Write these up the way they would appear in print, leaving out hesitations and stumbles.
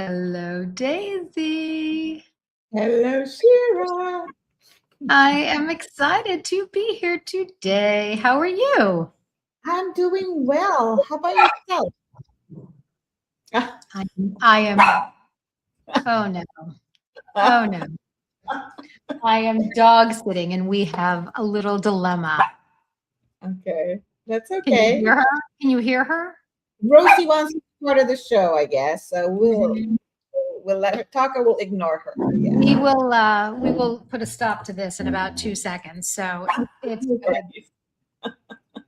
Hello, Daisy. Hello, Shira. I am excited to be here today. How are you? I'm doing well. How about yourself? I am, oh no, oh no. I am dog sitting and we have a little dilemma. Okay, that's Can you okay. hear her? Can you hear her? Rosie wants to be part of the show, I guess. So Mhm. we'll let her talk, or we'll ignore her. Yeah. We will put a stop to this in about 2 seconds. So it's good.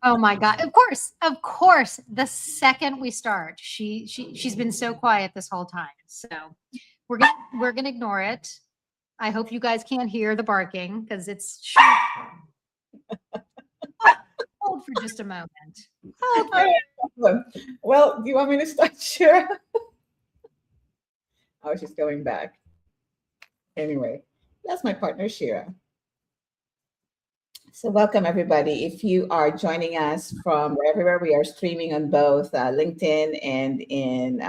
Oh my God. Of course. The second we start, she's been so quiet this whole time. So we're gonna ignore it. I hope you guys can't hear the barking because it's hold for just a moment. Hold All right. Well, do you want me to start, Shira? Oh, she's going back. Anyway, that's my partner, Shira. So, welcome everybody. If you are joining us from everywhere, we are streaming on both LinkedIn and in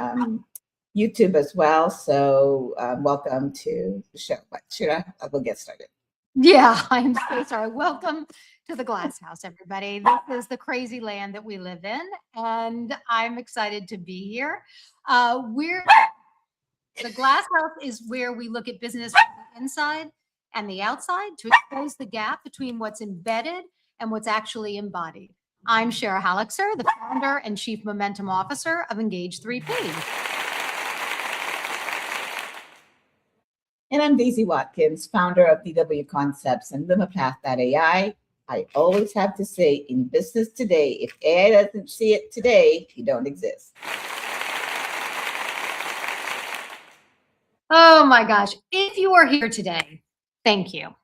YouTube as well. So, welcome to the show. But Shira, we'll get started. Yeah, I'm so sorry. Welcome to the Glass House, everybody. This is the crazy land that we live in, and I'm excited to be here. We're The Glass House is where we look at business from the inside and the outside to expose the gap between what's embedded and what's actually embodied. I'm Shara Halixer, the founder and chief momentum officer of Engage 3P. And I'm Daisy Watkins, founder of DW Concepts and LumaPath.ai. I always have to say, in business today, if AI doesn't see it today, you don't exist. Oh my gosh. If you are here today, thank you.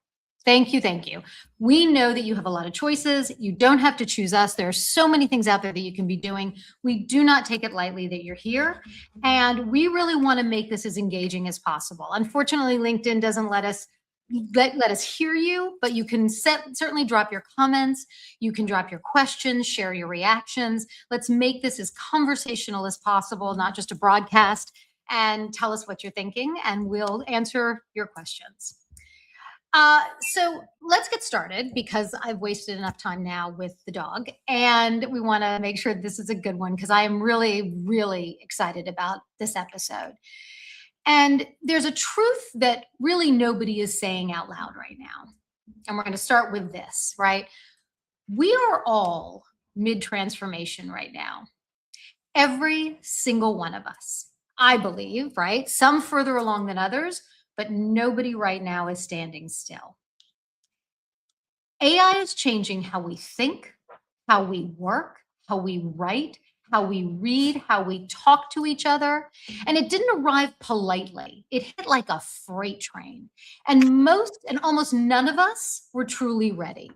Thank you. Thank you. We know that you have a lot of choices. You don't have to choose us. There are so many things out there that you can be doing. We do not take it lightly that you're here. And we really want to make this as engaging as possible. Unfortunately, LinkedIn doesn't let us hear you, but you can certainly drop your comments. You can drop your questions, share your reactions. Let's make this as conversational as possible, not just a broadcast, and tell us what you're thinking and we'll answer your questions. So let's get started because I've wasted enough time now with the dog and we want to make sure this is a good one because I am really, really excited about this episode. And there's a truth that really nobody is saying out loud right now. And we're going to start with this, right? We are all mid-transformation right now. Every single one of us, I believe, right? Some further along than others, but nobody right now is standing still. AI is changing how we think, how we work, how we write, how we read, how we talk to each other. And it didn't arrive politely. It hit like a freight train. And almost none of us were truly ready.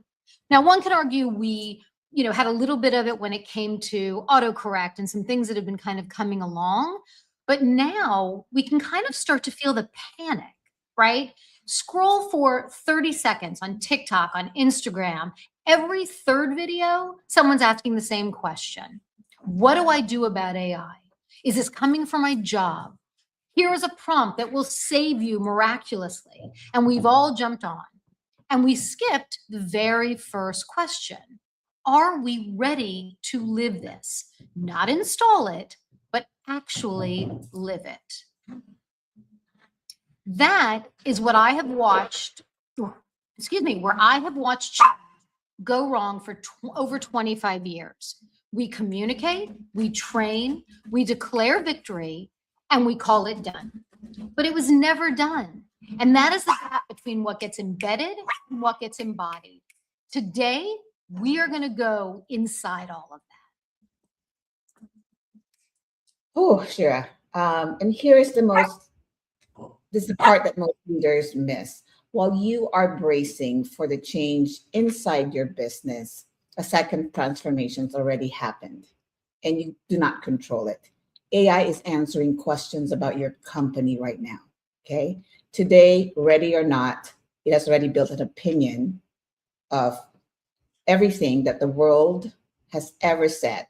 Now, one could argue we had a little bit of it when it came to autocorrect and some things that have been kind of coming along. But now we can kind of start to feel the panic, right? Scroll for 30 seconds on TikTok, on Instagram. Every third video, someone's asking the same question. What do I do about AI? Is this coming from my job? Here is a prompt that will save you miraculously. And we've all jumped on. And we skipped the very first question. Are we ready to live this? Not install it, but actually live it. That is what I have watched, where I have watched go wrong for over 25 years. We communicate, we train, we declare victory, and we call it done. But it was never done. And that is the gap between what gets embedded and what gets embodied. Today, we are going to go inside all of that. Oh, Shira. And here is this is the part that most leaders miss. While you are bracing for the change inside your business, a second transformation's already happened and you do not control it. AI is answering questions about your company right now. Okay. Today, ready or not, it has already built an opinion of everything that the world has ever said.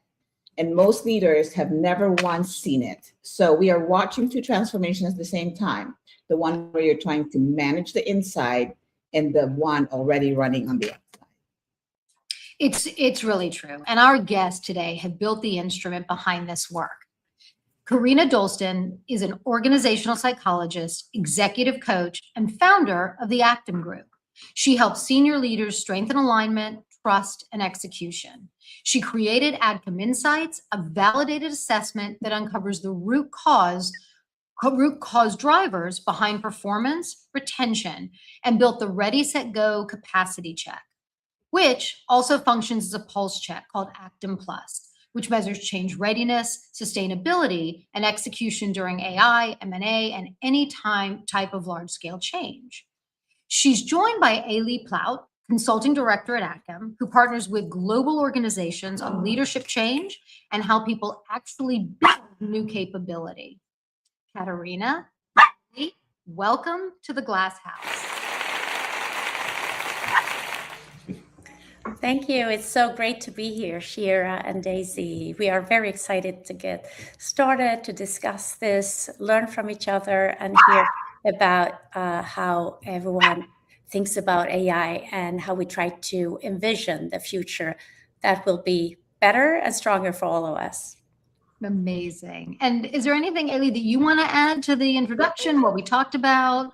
And most leaders have never once seen it. So we are watching two transformations at the same time. The one where you're trying to manage the inside and the one already running on the outside. It's really true. And our guests today have built the instrument behind this work. Karina Dolston is an organizational psychologist, executive coach, and founder of the Actim Group. She helps senior leaders strengthen alignment, trust, and execution. She created Adcom Insights, a validated assessment that uncovers the root cause drivers behind performance, retention, and built the Ready, Set, Go capacity check, which also functions as a pulse check called Actim Plus, which measures change readiness, sustainability, and execution during AI, M&A, and any type of large-scale change. She's joined by Ailey Plout, consulting director at Actim, who partners with global organizations on leadership change and how people actually build new capability. Katarina, welcome to the Glass House. Thank you. It's so great to be here, Shira and Daisy. We are very excited to get started, to discuss this, learn from each other, and hear about how everyone thinks about AI and how we try to envision the future that will be better and stronger for all of us. Amazing. And is there anything, Ailey, that you want to add to the introduction, what we talked about?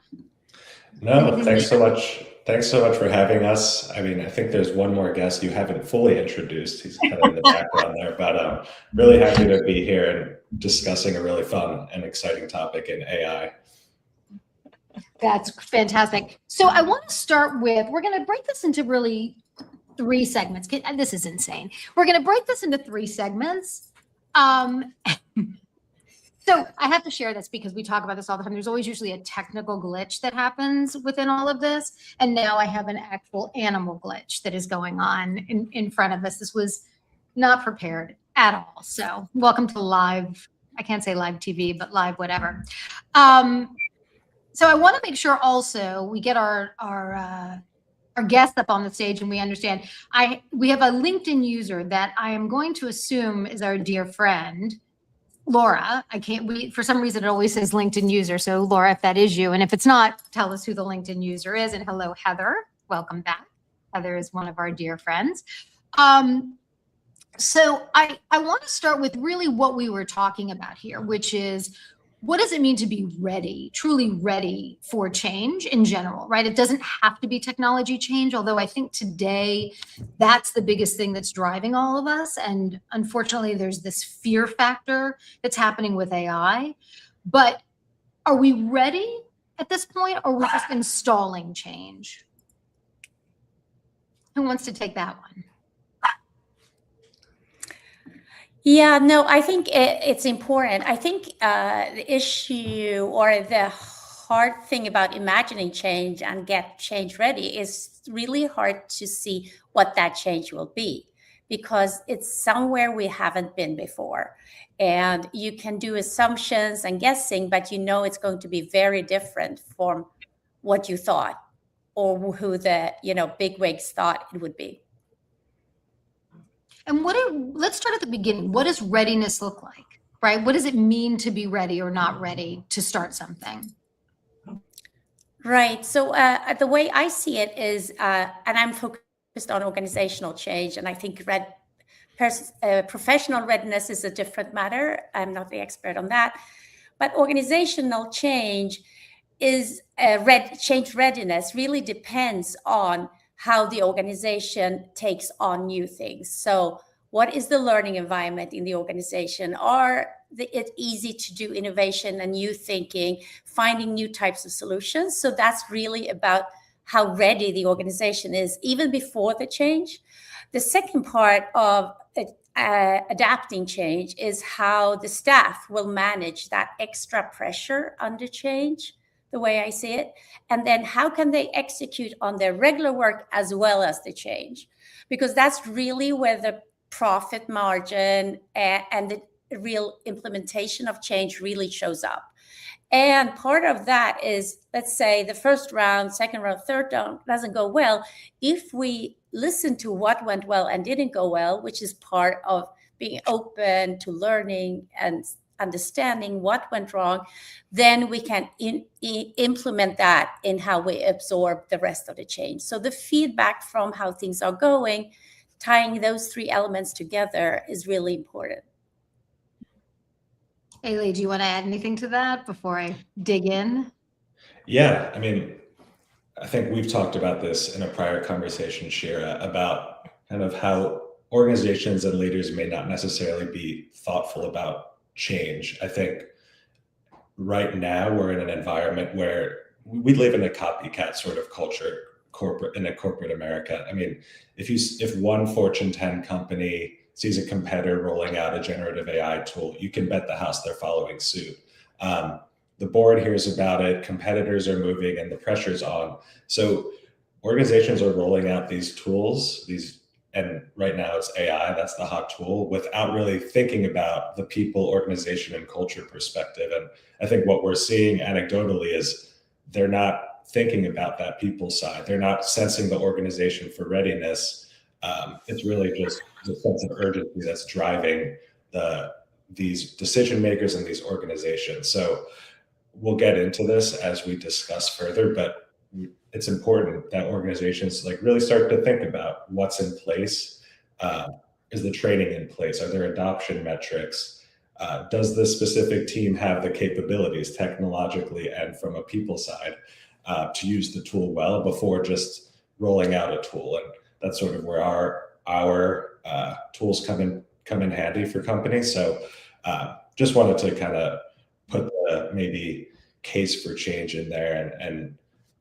No, thanks so much. Thanks so much for having us. I mean, I think there's one more guest you haven't fully introduced. He's kind of in the background there, but really happy to be here and discussing a really fun and exciting topic in AI. That's fantastic. So I want to start with, we're going to break this into really 3 segments. This is insane. We're going to break this into 3 segments. So I have to share this because we talk about this all the time. There's always usually a technical glitch that happens within all of this. And now I have an actual animal glitch that is going on in front of us. This was not prepared at all. So welcome to live, I can't say live TV, but live whatever. So I want to make sure also we get our guests up on the stage and we understand. We have a LinkedIn user that I am going to assume is our dear friend, Laura. For some reason, it always says LinkedIn user. So Laura, if that is you, and if it's not, tell us who the LinkedIn user is. And hello, Heather. Welcome back. Heather is one of our dear friends. So I want to start with really what we were talking about here, which is, what does it mean to be ready, truly ready for change in general, right? It doesn't have to be technology change, although I think today that's the biggest thing that's driving all of us. And unfortunately, there's this fear factor that's happening with AI. But are we ready at this point, or we're just installing change? Who wants to take that one? Yeah, no, I think it's important. I think the issue or the hard thing about imagining change and get change ready is really hard to see what that change will be, because it's somewhere we haven't been before. And you can do assumptions and guessing, but you know it's going to be very different from what you thought or who the bigwigs thought it would be. And let's start at the beginning. What does readiness look like, right? What does it mean to be ready or not ready to start something? Right. So the way I see it is, and I'm focused on organizational change, and I think professional readiness is a different matter. I'm not the expert on that. But organizational change is change readiness really depends on how the organization takes on new things. So what is the learning environment in the organization? Are it easy to do innovation and new thinking, finding new types of solutions? So that's really about how ready the organization is, even before the change. The second part of adapting change is how the staff will manage that extra pressure under change, the way I see it. And then how can they execute on their regular work as well as the change? Because that's really where the profit margin and the real implementation of change really shows up. And part of that is, let's say the first round, second round, third round doesn't go well. If we listen to what went well and didn't go well, which is part of being open to learning and understanding what went wrong, then we can implement that in how we absorb the rest of the change. So the feedback from how things are going, tying those three elements together is really important. Ailey, do you want to add anything to that before I dig in? Yeah, I mean, I think we've talked about this in a prior conversation, Shira, about kind of how organizations and leaders may not necessarily be thoughtful about change. I think right now we're in an environment where we live in a copycat sort of culture, in a corporate America. I mean, if one Fortune 10 company sees a competitor rolling out a generative AI tool, you can bet the house they're following suit. The board hears about it, competitors are moving, and the pressure's on. So organizations are rolling out these tools, and right now it's AI, that's the hot tool, without really thinking about the people, organization, and culture perspective. And I think what we're seeing anecdotally is they're not thinking about that people side. They're not sensing the organization for readiness. It's really just the sense of urgency that's driving these decision makers and these organizations. So we'll get into this as we discuss further, but it's important that organizations really start to think about what's in place. Is the training in place? Are there adoption metrics? Does this specific team have the capabilities technologically and from a people side to use the tool well before just rolling out a tool? And that's sort of where our tools come in handy for companies. So just wanted to kind of put the maybe case for change in there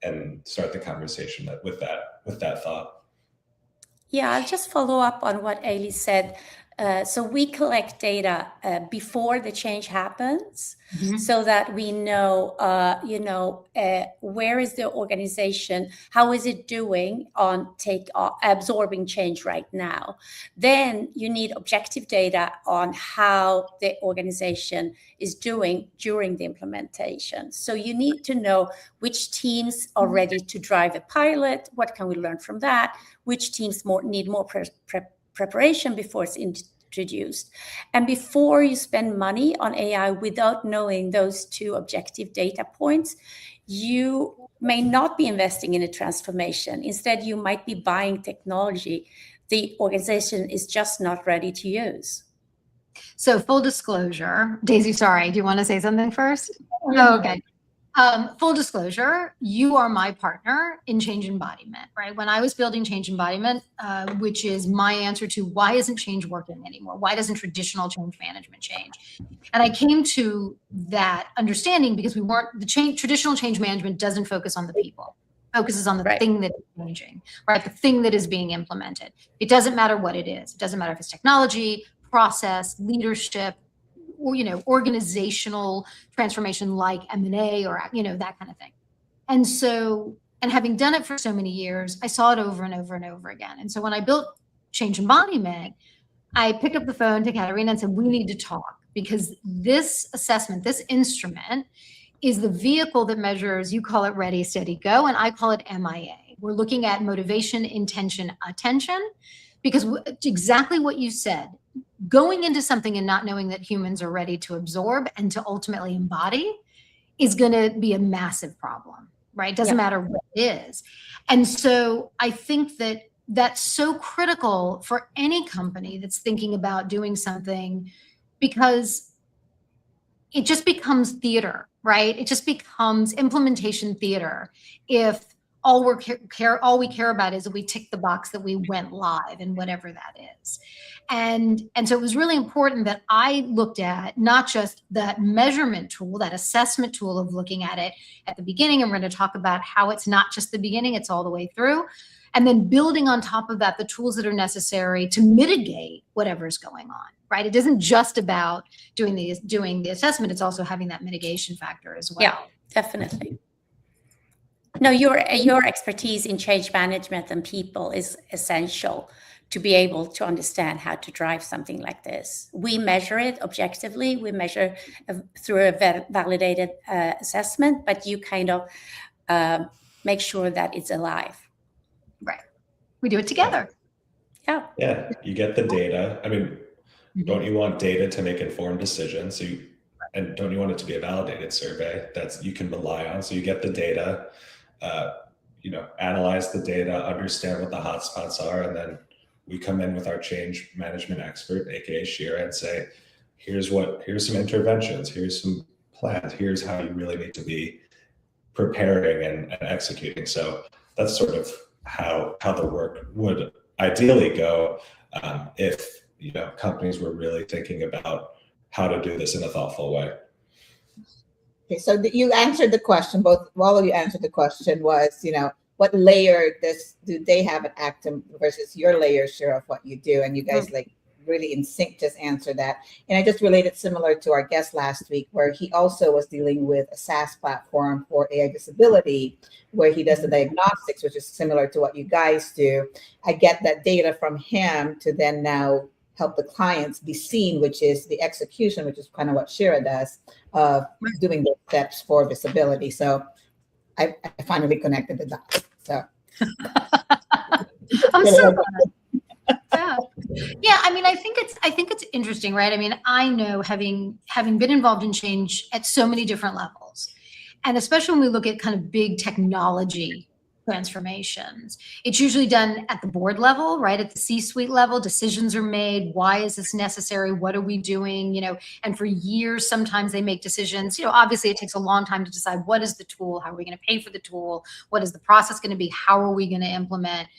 and start the conversation with that thought. Yeah, I'll just follow up on what Ailey said. So we collect data before the change happens, so that we know, where is the organization, how is it doing on absorbing change right now. Then you need objective data on how the organization is doing during the implementation. So you need to know which teams are ready to drive a pilot, what can we learn from that, which teams need more preparation before it's introduced. And before you spend money on AI without knowing those two objective data points, you may not be investing in a transformation. Instead, you might be buying technology the organization is just not ready to use. So full disclosure, Daisy, sorry, do you want to say something first? Oh, okay. Full disclosure, you are my partner in change embodiment, right? When I was building change embodiment, which is my answer to why isn't change working anymore? Why doesn't traditional change management change? And I came to that understanding because traditional change management doesn't focus on the people, focuses on the thing that is changing, right? The thing that is being implemented. It doesn't matter what it is. It doesn't matter if it's technology, process, leadership, or organizational transformation like M&A or that kind of thing. And having done it for so many years, I saw it over and over and over again. And so when I built change embodiment, I picked up the phone to Katarina and said, we need to talk, because this assessment, this instrument, is the vehicle that measures, you call it ready, steady, go, and I call it MIA. We're looking at motivation, intention, attention, because exactly what you said, going into something and not knowing that humans are ready to absorb and to ultimately embody is going to be a massive problem, right? It doesn't matter what it is. And so I think that that's so critical for any company that's thinking about doing something, because it just becomes theater, right? It just becomes implementation theater if all we care about is that we tick the box that we went live and whatever that is. And so it was really important that I looked at not just that measurement tool, that assessment tool of looking at it at the beginning, and we're going to talk about how it's not just the beginning, it's all the way through. And then building on top of that, the tools that are necessary to mitigate whatever's going on, right? It isn't just about doing the assessment, it's also having that mitigation factor as well. Yeah, definitely. No, your expertise in change management and people is essential to be able to understand how to drive something like this. We measure it objectively. We measure through a validated assessment, but you kind of make sure that it's alive. Right. We do it together. Yeah. Yeah, you get the data. I mean, Don't you want data to make informed decisions? And don't you want it to be a validated survey that you can rely on? So you get the data, analyze the data, understand what the hotspots are, and then we come in with our change management expert, aka Shira, and say, here's some interventions, here's some plans, here's how you really need to be preparing and executing. So that's sort of how the work would ideally go if companies were really thinking about how to do this in a thoughtful way. Okay, so you answered the question. All of you answered the question. Was what layer do they have an Actum versus your layer, Shira, of what you do? And you guys really in sync just answered that. And I just related similar to our guest last week, where he also was dealing with a SaaS platform for AI disability, where he does the diagnostics, which is similar to what you guys do. I get that data from him to then now help the clients be seen, which is the execution, which is kind of what Shira does, of doing the steps for visibility. So I finally connected the dots. So I'm so glad. Yeah. I mean, I think it's interesting, right? I mean, I know having been involved in change at so many different levels, and especially when we look at kind of big technology transformations, it's usually done at the board level, right? At the C-suite level, decisions are made. Why is this necessary? What are we doing? And for years, sometimes they make decisions. Obviously it takes a long time to decide what is the tool, how are we going to pay for the tool, what is the process going to be, how are we going to implement?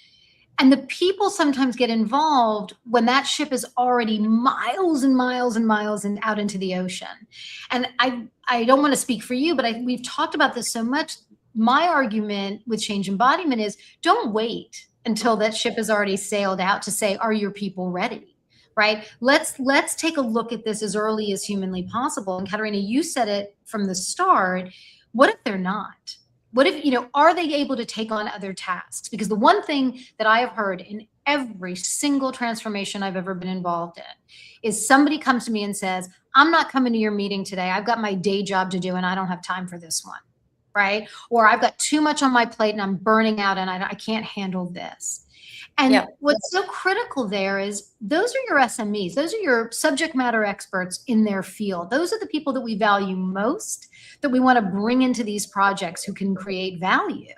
And the people sometimes get involved when that ship is already miles and miles and miles and out into the ocean. And I don't want to speak for you, but we've talked about this so much. My argument with change embodiment is don't wait until that ship has already sailed out to say, are your people ready? Right? Let's take a look at this as early as humanly possible. And Katerina, you said it from the start. What if they're not? What if, are they able to take on other tasks? Because the one thing that I have heard in every single transformation I've ever been involved in is somebody comes to me and says, I'm not coming to your meeting today. I've got my day job to do and I don't have time for this one, right? Or I've got too much on my plate and I'm burning out and I can't handle this. And what's so critical there is those are your SMEs. Those are your subject matter experts in their field. Those are the people that we value most, that we want to bring into these projects who can create value.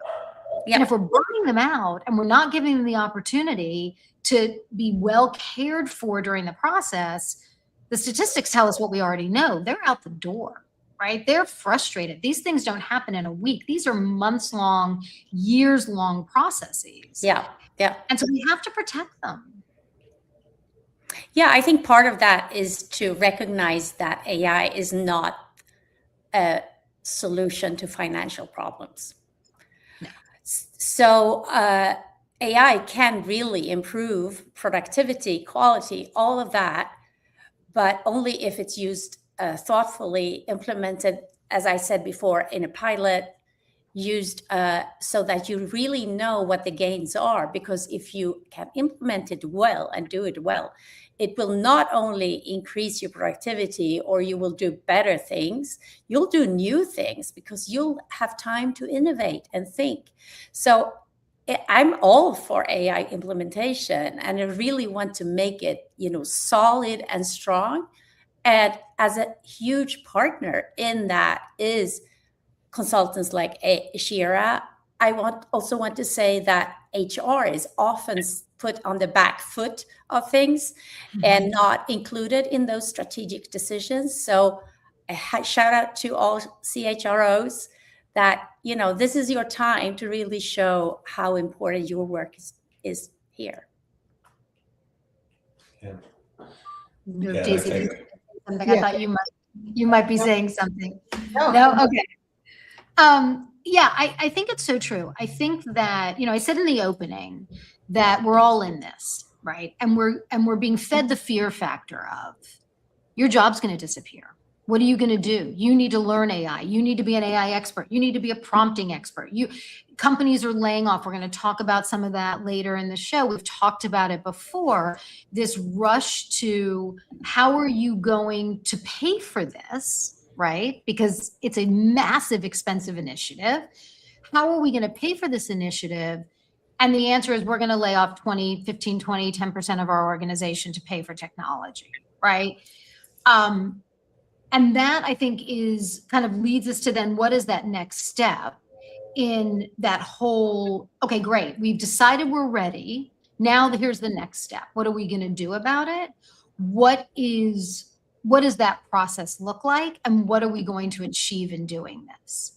And if we're burning them out and we're not giving them the opportunity to be well cared for during the process, the statistics tell us what we already know. They're out the door, right? They're frustrated. These things don't happen in a week. These are months long, years long processes. Yeah. And so we have to protect them. Yeah, I think part of that is to recognize that AI is not a solution to financial problems. No. So AI can really improve productivity, quality, all of that, but only if it's used thoughtfully, implemented, as I said before, in a pilot, used so that you really know what the gains are. Because if you can implement it well and do it well, it will not only increase your productivity or you will do better things, you'll do new things because you'll have time to innovate and think. So I'm all for AI implementation, and I really want to make it, solid and strong. And as a huge partner in that is consultants like Shira. I also want to say that HR is often put on the back foot of things and not included in those strategic decisions. So a shout out to all CHROs that, this is your time to really show how important your work is here. Daisy, I thought you might be saying something. No? Okay. I think it's so true. I think that, I said in the opening that we're all in this, right? And we're being fed the fear factor of your job's going to disappear. What are you going to do? You need to learn AI. You need to be an AI expert. You need to be a prompting expert. Companies are laying off. We're going to talk about some of that later in the show. We've talked about it before. This rush to how are you going to pay for this? Right? Because it's a massive, expensive initiative. How are we going to pay for this initiative? And the answer is we're going to lay off 15, 20, 10% of our organization to pay for technology. right? And that I think is kind of leads us to then what is that next step in that whole, okay, great. We've decided we're ready. Now here's the next step. What are we going to do about it? What does that process look like? And what are we going to achieve in doing this?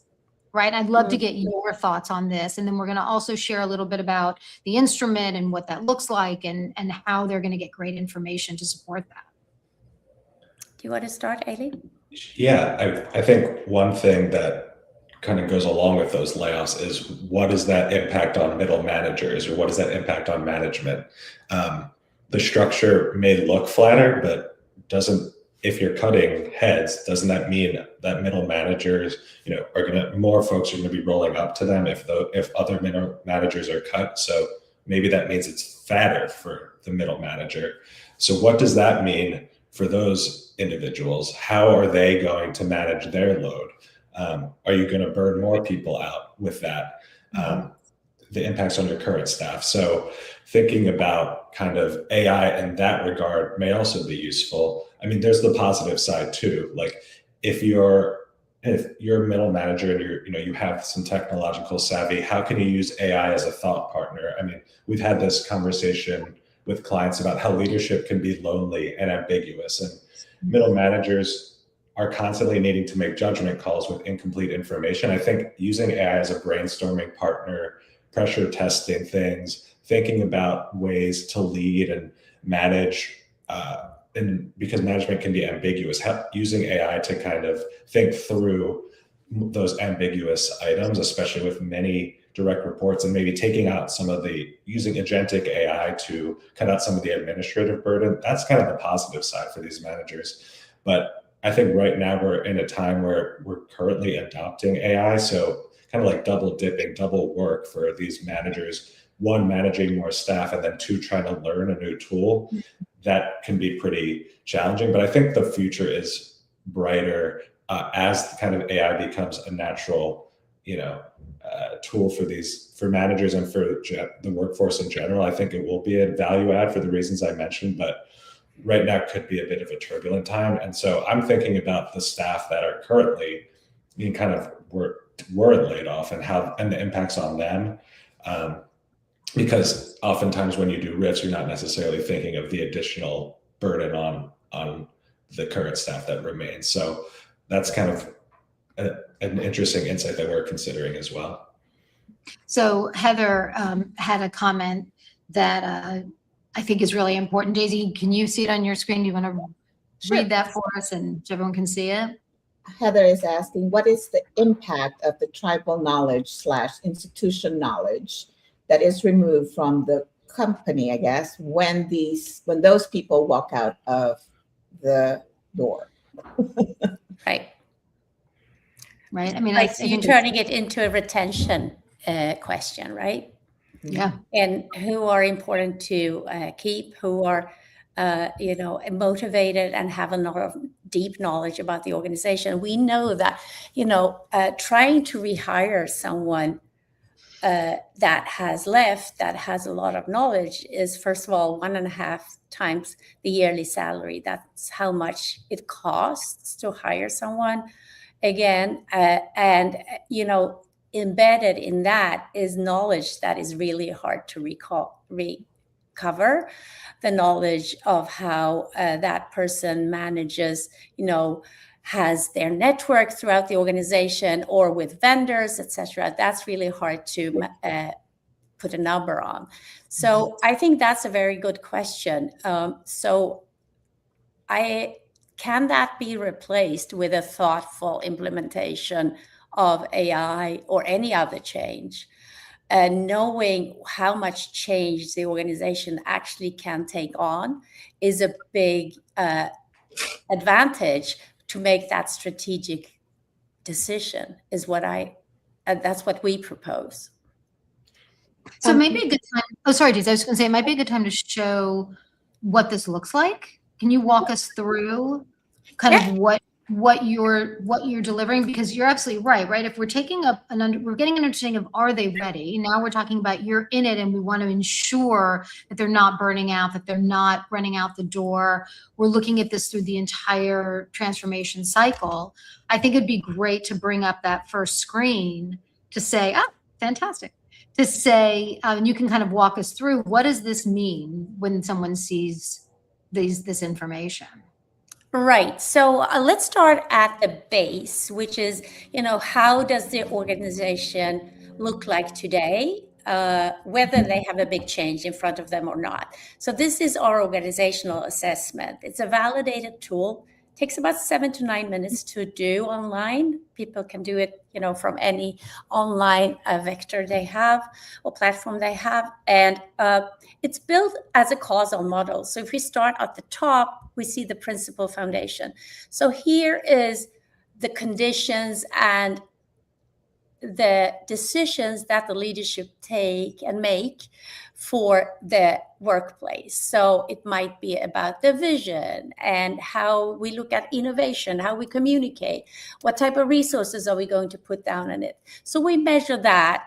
Right. I'd love to get your thoughts on this. And then we're going to also share a little bit about the instrument and what that looks like and how they're going to get great information to support that. Do you want to start, Ailey? Yeah, I think one thing that kind of goes along with those layoffs is what is that impact on middle managers, or what is that impact on management? The structure may look flatter, but if you're cutting heads, doesn't that mean that middle managers, more folks are going to be rolling up to them if other middle managers are cut? So maybe that means it's fatter for the middle manager. So what does that mean for those individuals? How are they going to manage their load? Are you going to burn more people out with that? The impacts on your current staff. So thinking about kind of AI in that regard may also be useful. I mean, there's the positive side too. Like if you're a middle manager and you have some technological savvy, how can you use AI as a thought partner? I mean, we've had this conversation with clients about how leadership can be lonely and ambiguous, and middle managers are constantly needing to make judgment calls with incomplete information. I think using AI as a brainstorming partner, pressure testing things, thinking about ways to lead and manage, and because management can be ambiguous, using AI to kind of think through those ambiguous items, especially with many direct reports, and maybe using agentic AI to cut out some of the administrative burden. That's kind of the positive side for these managers. But I think right now we're in a time where we're currently adopting AI. So kind of like double dipping, double work for these managers, one, managing more staff, and then two, trying to learn a new tool. That can be pretty challenging, but I think the future is brighter as kind of AI becomes a natural, tool for managers and for the workforce in general. I think it will be a value add for the reasons I mentioned, but right now could be a bit of a turbulent time. And so I'm thinking about the staff that are currently being kind of were laid off and the impacts on them. Because oftentimes when you do RIFs, you're not necessarily thinking of the additional burden on the current staff that remains. So that's kind of an interesting insight that we're considering as well. So Heather had a comment that I think is really important. Daisy, can you see it on your screen? Do you want to read that for us and so everyone can see it? Heather is asking, what is the impact of the tribal knowledge / institution knowledge that is removed from the company, I guess, when those people walk out of the door? Right. Right. I mean, Like you're turning it into a retention question, right? Yeah. And who are important to keep, who are motivated and have a lot of deep knowledge about the organization. We know that, trying to rehire someone that has left, that has a lot of knowledge, is first of all 1.5 times the yearly salary. That's how much it costs to hire someone again. And embedded in that is knowledge that is really hard to recover. The knowledge of how that person manages, has their network throughout the organization or with vendors, etc. That's really hard to put a number on. So I think that's a very good question. Can that be replaced with a thoughtful implementation of AI or any other change? Knowing how much change the organization actually can take on is a big advantage to make that strategic decision, that's what we propose. So maybe a good time, sorry, Daisy, I was going to say, it might be a good time to show what this looks like. Can you walk us through kind of what what you're delivering, because you're absolutely right? If we're taking we're getting an understanding of, are they ready? Now we're talking about, you're in it and we want to ensure that they're not burning out, that they're not running out the door. We're looking at this through the entire transformation cycle. I think it'd be great to bring up that first screen to say, oh, fantastic. To say, and you can kind of walk us through, what does this mean when someone sees this information? Right. So let's start at the base, which is, how does the organization look like today, whether they have a big change in front of them or not. So this is our organizational assessment. It's a validated tool. Takes about 7 to 9 minutes to do online. People can do it, from any online vector they have or platform they have. And it's built as a causal model. So if we start at the top, we see the principal foundation. So here is the conditions and the decisions that the leadership take and make for the workplace. So it might be about the vision and how we look at innovation, how we communicate, what type of resources are we going to put down on it. So we measure that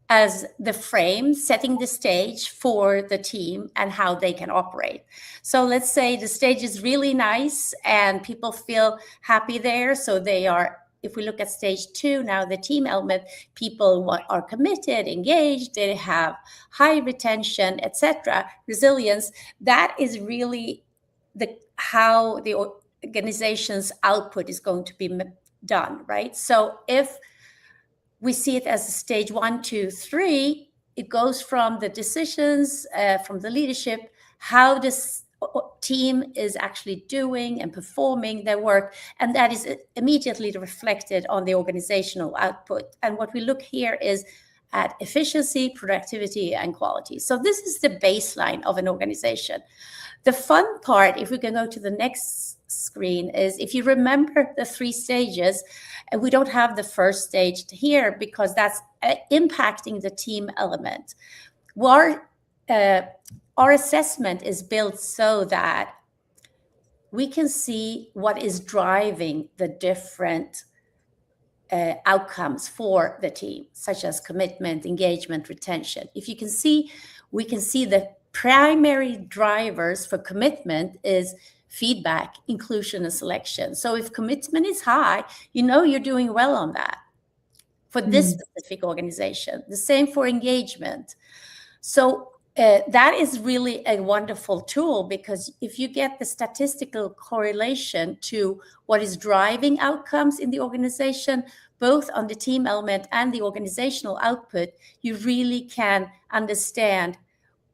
as the frame, setting the stage for the team and how they can operate. So let's say the stage is really nice and people feel happy there. So they are, if we look at stage 2, now the team element, people are committed, engaged, they have high retention, etc., resilience. That is really how the organization's output is going to be done, right? So if we see it as a stage 1, 2, 3, it goes from the decisions, from the leadership, how this team is actually doing and performing their work, and that is immediately reflected on the organizational output. And what we look here is at efficiency, productivity, and quality. So this is the baseline of an organization. The fun part, if we can go to the next screen, is if you remember the 3 stages, and we don't have the first stage here because that's impacting the team element. Our assessment is built so that we can see what is driving the different outcomes for the team, such as commitment, engagement, retention. If you can see, we can see the primary drivers for commitment is feedback, inclusion, and selection. So if commitment is high, you're doing well on that for this specific organization. The same for engagement. So that is really a wonderful tool, because if you get the statistical correlation to what is driving outcomes in the organization, both on the team element and the organizational output, you really can understand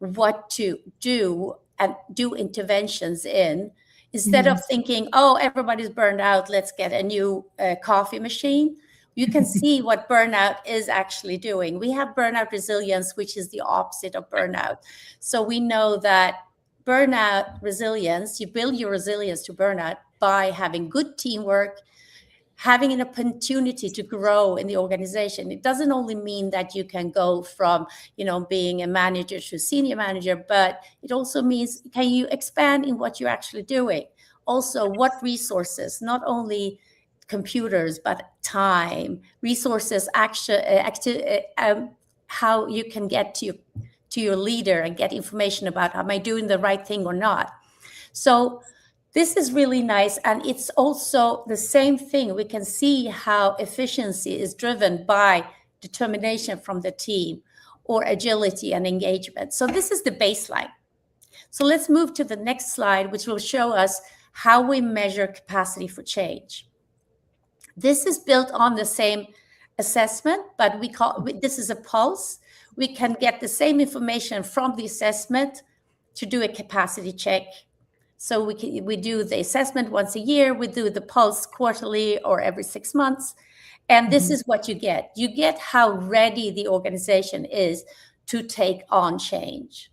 what to do and do interventions in, instead of thinking, oh, everybody's burned out, let's get a new coffee machine. You can see what burnout is actually doing. We have burnout resilience, which is the opposite of burnout. So we know that burnout resilience, you build your resilience to burnout by having good teamwork, having an opportunity to grow in the organization. It doesn't only mean that you can go from, being a manager to senior manager, but it also means, can you expand in what you're actually doing? Also, what resources, not only computers, but time, resources, how you can get to your leader and get information about, am I doing the right thing or not? So this is really nice. And it's also the same thing. We can see how efficiency is driven by determination from the team, or agility and engagement. So this is the baseline. So let's move to the next slide, which will show us how we measure capacity for change. This is built on the same assessment, but this is a pulse. We can get the same information from the assessment to do a capacity check. So we do the assessment once a year, we do the pulse quarterly or every 6 months. And this is what you get. You get how ready the organization is to take on change.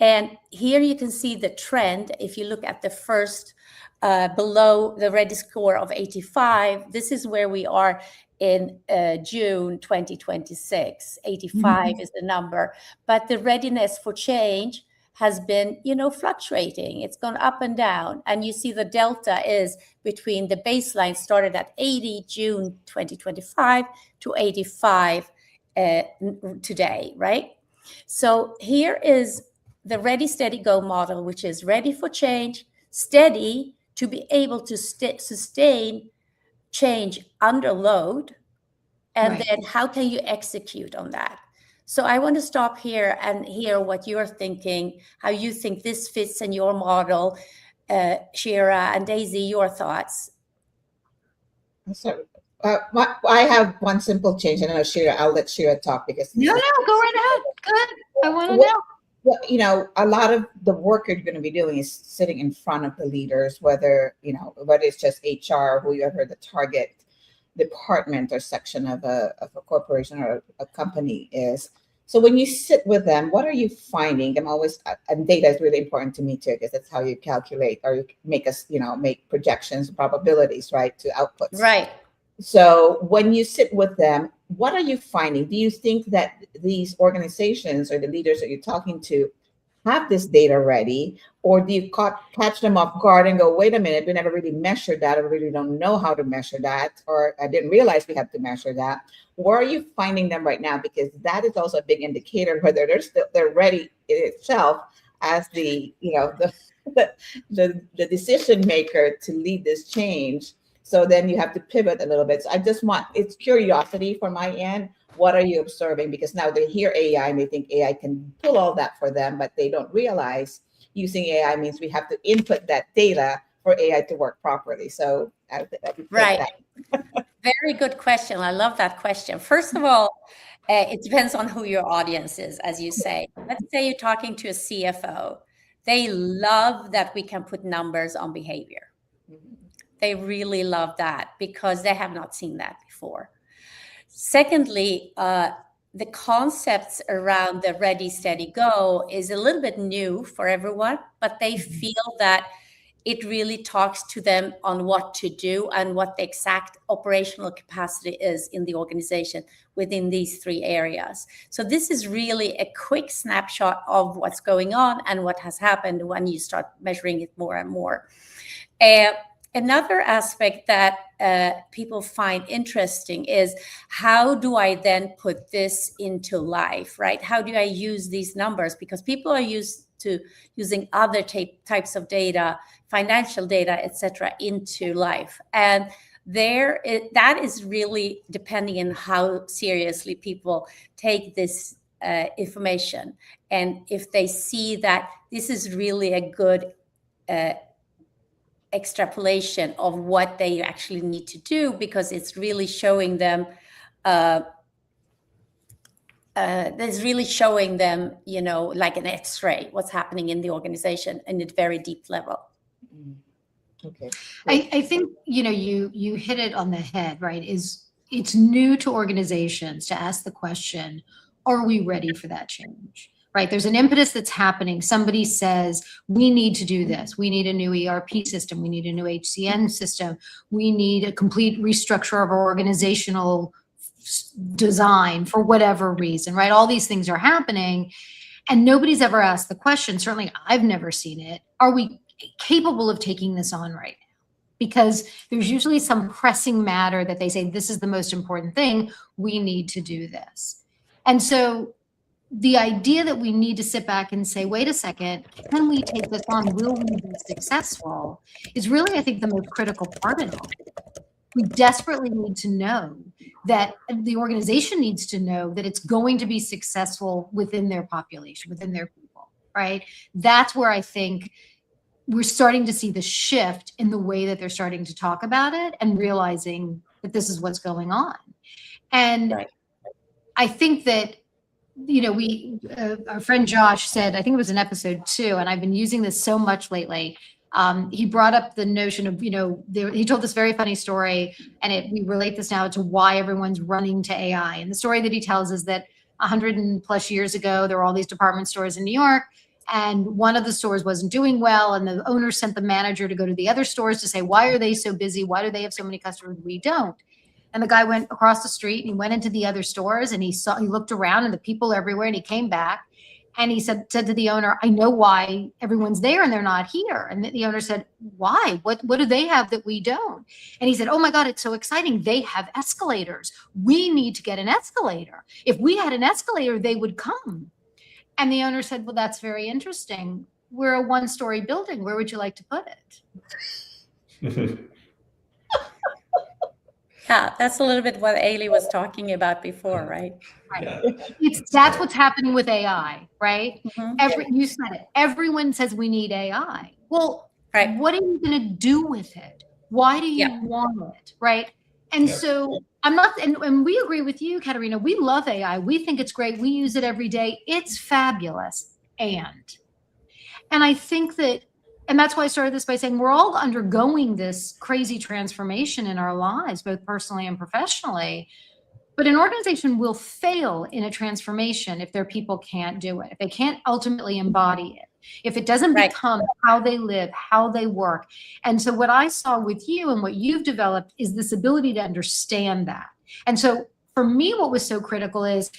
And here you can see the trend. If you look at the first, below the ready score of 85, this is where we are in June 2026. 85 is the number. But the readiness for change has been, fluctuating. It's gone up and down. And you see the delta is between the baseline started at 80 June 2025 to 85 today, right? So here is the Ready, Steady, Go model, which is ready for change, steady to be able to sustain change under load, and Right. then how can you execute on that? So I want to stop here and hear what you're thinking, how you think this fits in your model. Shira and Daisy, your thoughts. So, I have one simple change, and I know Shira, I'll let Shira talk because No, go right ahead. Good. I want to What- know. well, a lot of the work you're going to be doing is sitting in front of the leaders, whether it's just HR, whoever the target department or section of a corporation or a company is. So when you sit with them, what are you finding? And data is really important to me too, because that's how you calculate or you make projections, probabilities, right, to outputs. Right. So when you sit with them, what are you finding? Do you think that these organizations or the leaders that you're talking to have this data ready, or do you catch them off guard and go, wait a minute, we never really measured that, or really don't know how to measure that, or I didn't realize we had to measure that? Where are you finding them right now? Because that is also a big indicator whether they're ready in itself as the decision maker to lead this change. So then you have to pivot a little bit. So it's curiosity from my end. What are you observing? Because now they hear AI and they think AI can pull all that for them, but they don't realize using AI means we have to input that data for AI to work properly. So right. Very good question. I love that question. First of all, it depends on who your audience is, as you say. Let's say you're talking to a CFO. They love that we can put numbers on behavior. They really love that because they have not seen that before. Secondly, the concepts around the Ready, Steady, Go is a little bit new for everyone, but they feel that it really talks to them on what to do and what the exact operational capacity is in the organization within these three areas. So this is really a quick snapshot of what's going on and what has happened when you start measuring it more and more. Another aspect that people find interesting is how do I then put this into life, right? How do I use these numbers? Because people are used to using other types of data, financial data, etc., into life. And that is really depending on how seriously people take this information. And if they see that this is really a good extrapolation of what they actually need to do, because it's really showing them like an X-ray, what's happening in the organization in a very deep level. Okay. I think, you hit it on the head, right? It's new to organizations to ask the question, are we ready for that change? Right? There's an impetus that's happening. Somebody says, we need to do this. We need a new ERP system. We need a new HCM system. We need a complete restructure of our organizational design for whatever reason, right? All these things are happening and nobody's ever asked the question. Certainly I've never seen it. Are we capable of taking this on right now? Because there's usually some pressing matter that they say, this is the most important thing. We need to do this. And so the idea that we need to sit back and say, wait a second, can we take this on? Will we be successful? Is really, I think, the most critical part of it. We desperately need to know that the organization needs to know that it's going to be successful within their population, within their people, right? That's where I think we're starting to see the shift in the way that they're starting to talk about it and realizing that this is what's going on. And right. I think that our friend Josh said, I think it was in episode 2, and I've been using this so much lately. He brought up the notion of, he told this very funny story, and we relate this now to why everyone's running to AI. And the story that he tells is that 100+ years ago, there were all these department stores in New York, and one of the stores wasn't doing well, and the owner sent the manager to go to the other stores to say, why are they so busy? Why do they have so many customers? We don't. And the guy went across the street and he went into the other stores and he looked around and the people everywhere, and he came back And he said to the owner, I know why everyone's there and they're not here. And the owner said, why? What do they have that we don't? And he said, oh my God, it's so exciting. They have escalators. We need to get an escalator. If we had an escalator, they would come. And the owner said, well, that's very interesting. We're a one-story building. Where would you like to put it? Yeah, that's a little bit what Ailey was talking about before, right? Yeah. That's what's happening with AI, right? Mhm. You said it. Everyone says we need AI. Well, Right. what are you going to do with it? Why do you Yeah. want it, right? And Yeah. so I'm not, and we agree with you, Katerina. We love AI. We think it's great. We use it every day. It's fabulous. And I think that, and that's why I started this by saying we're all undergoing this crazy transformation in our lives, both personally and professionally. But an organization will fail in a transformation if their people can't do it, if they can't ultimately embody it, if it doesn't Right. become how they live, how they work. And so what I saw with you and what you've developed is this ability to understand that. And so for me, what was so critical is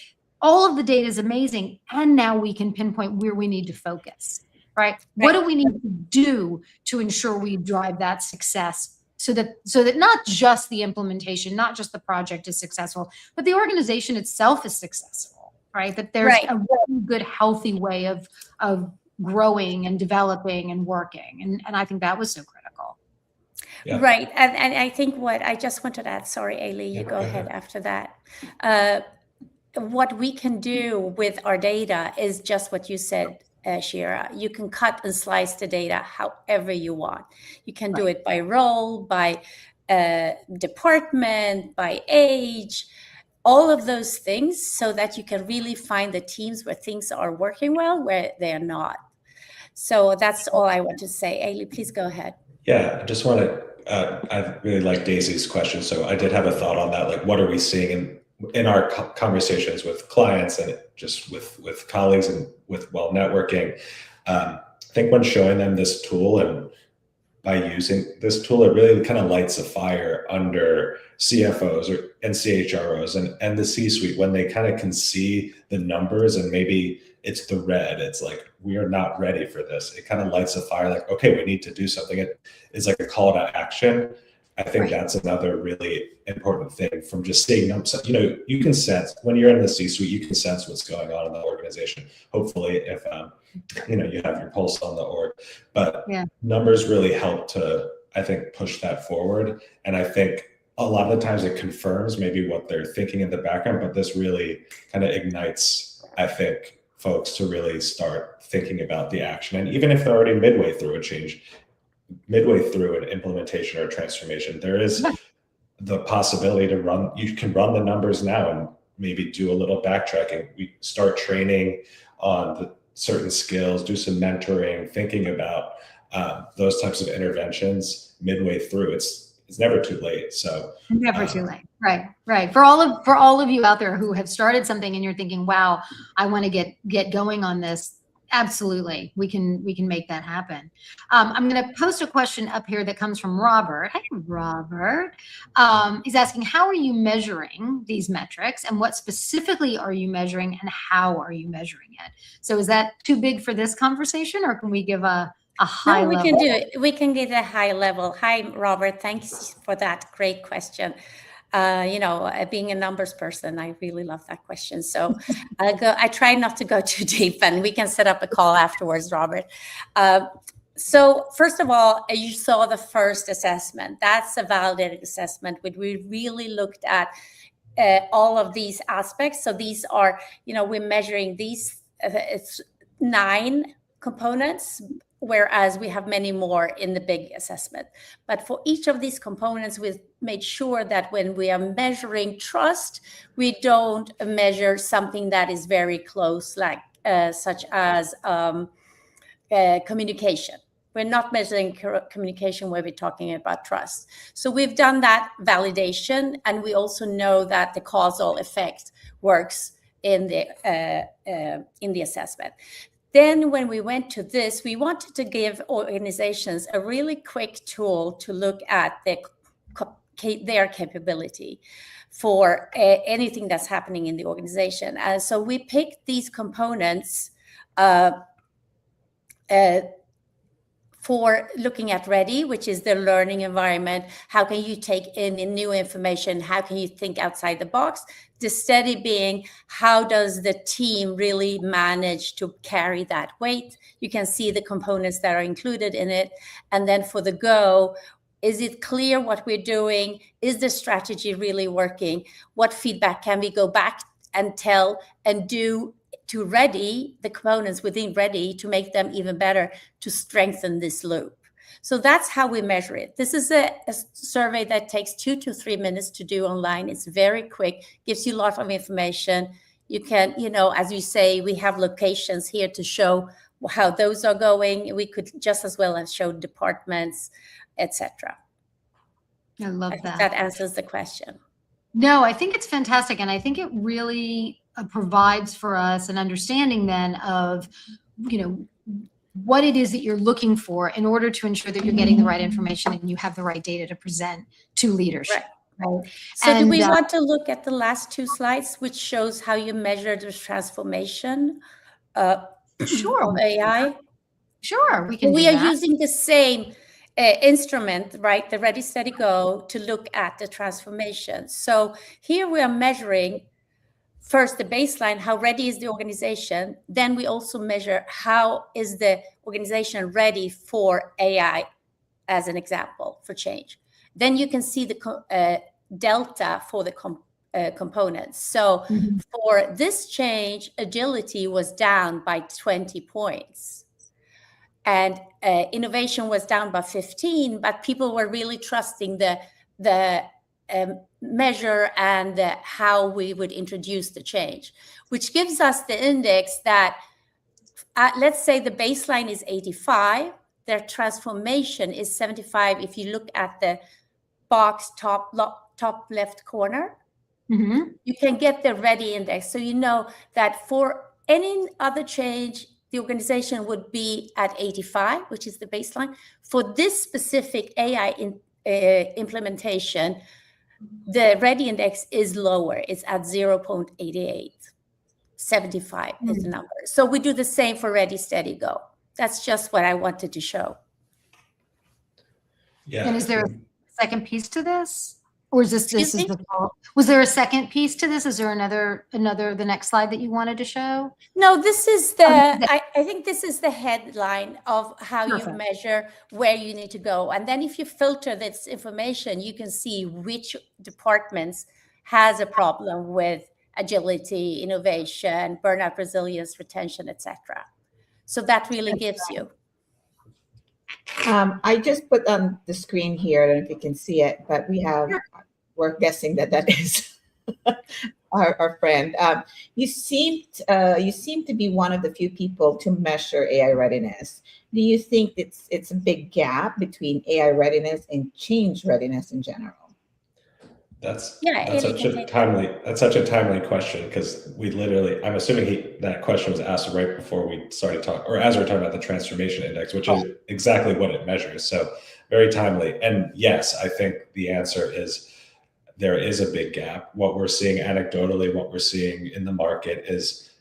all of the data is amazing. And now we can pinpoint where we need to focus, right? What do we need to do to ensure we drive that success so that not just the implementation, not just the project is successful, but the organization itself is successful, right? That there's Right. a really good, healthy way of growing and developing and working. And I think that was so critical. Yeah. Right. And I think what I just wanted to add, sorry, Ailey, you go ahead after that. What we can do with our data is just what you said, Shira. You can cut and slice the data however you want. You can do it by role, by department, by age, all of those things, so that you can really find the teams where things are working well, where they're not. So that's all I want to say. Ailey, please go ahead. Yeah, I just want to, I really like Daisy's question. So I did have a thought on that. Like, what are we seeing in our conversations with clients and just with colleagues and with networking? I think when showing them this tool and by using this tool, it really kind of lights a fire under CFOs and CHROs and the C-suite when they kind of can see the numbers and maybe it's the red. It's like, we are not ready for this. It kind of lights a fire like, okay, we need to do something. It is like a call to action. I think that's another really important thing from just seeing them. So, you can sense when you're in the C-suite, you can sense what's going on in the organization. Hopefully if, you have your pulse on the org, but numbers really help to, I think, push that forward. And I think a lot of the times it confirms maybe what they're thinking in the background, but this really kind of ignites, I think, folks to really start thinking about the action. And even if they're already midway through a change, midway through an implementation or a transformation, there is the possibility to you can run the numbers now and maybe do a little backtracking. We start training on the certain skills, do some mentoring, thinking about those types of interventions midway through. It's never too late. So never too late. Right. For all of you out there who have started something and you're thinking, wow, I want to get going on this. Absolutely. We can make that happen. I'm going to post a question up here that comes from Robert. Hey, Robert. He's asking, how are you measuring these metrics and what specifically are you measuring and how are you measuring it? So is that too big for this conversation or can we give a high level? We can do it. We can get a high level. Hi, Robert. Thanks for that great question. Being a numbers person, I really love that question. So I try not to go too deep and we can set up a call afterwards, Robert. So first of all, you saw the first assessment. That's a validated assessment where we really looked at all of these aspects. So these are, we're measuring these 9 components, whereas we have many more in the big assessment. But for each of these components, we've made sure that when we are measuring trust, we don't measure something that is very close, like such as communication. We're not measuring communication where we're talking about trust. So we've done that validation, and we also know that the causal effect works in the assessment. Then when we went to this, we wanted to give organizations a really quick tool to look at their capability for anything that's happening in the organization. And so we picked these components uh, uh, for looking at Ready, which is the learning environment. How can you take in new information? How can you think outside the box? The study being, how does the team really manage to carry that weight? You can see the components that are included in it. And then for the Go, is it clear what we're doing? Is the strategy really working? What feedback can we go back and tell and do to Ready, the components within Ready, to make them even better, to strengthen this loop? So that's how we measure it. This is a survey that takes 2 to 3 minutes to do online. It's very quick, gives you a lot of information. You can, as you say, we have locations here to show how those are going. We could just as well have showed departments, etc. I love I think that. that answers the question. No, I think it's fantastic. And I think it really provides for us an understanding then of, what it is that you're looking for in order to ensure that you're getting the right information and you have the right data to present to leadership. Right. So do we want to look at the last 2 slides, which shows how you measure the transformation Sure. of AI? Sure, we can We do are that. using the same instrument, right, the Ready, Steady, Go, to look at the transformation. So here we are measuring first the baseline, how ready is the organization. Then we also measure how is the organization ready for AI, as an example, for change. Then you can see the delta for the components. So for this change, agility was down by 20 points. And innovation was down by 15, but people were really trusting the measure and how we would introduce the change, which gives us the index that, let's say the baseline is 85, their transformation is 75. If you look at the box top left corner, you can get the Ready index. So you know that for any other change, the organization would be at 85, which is the baseline. For this specific AI implementation, the Ready index is lower. It's at 0.88. 75 is the number. So we do the same for Ready, Steady, Go. That's just what I wanted to show. Yeah. And is there a second piece to this? Or is this Excuse me? Was there a second piece to this? Is there the next slide that you wanted to show? No, this is I think this is the headline of how Perfect. you measure where you need to go. And then if you filter this information, you can see which departments has a problem with agility, innovation, burnout resilience, retention, etc. So that really gives you. I just put on the screen here, I don't know if you can see it, but we're guessing that is our friend. You seem to be one of the few people to measure AI readiness. Do you think it's a big gap between AI readiness and change readiness in general? That's such a timely question, because I'm assuming that question was asked right before we started talking, or as we're talking about the transformation index, which is exactly what it measures. So very timely. And yes, I think the answer is there is a big gap. What we're seeing anecdotally, what we're seeing in the market is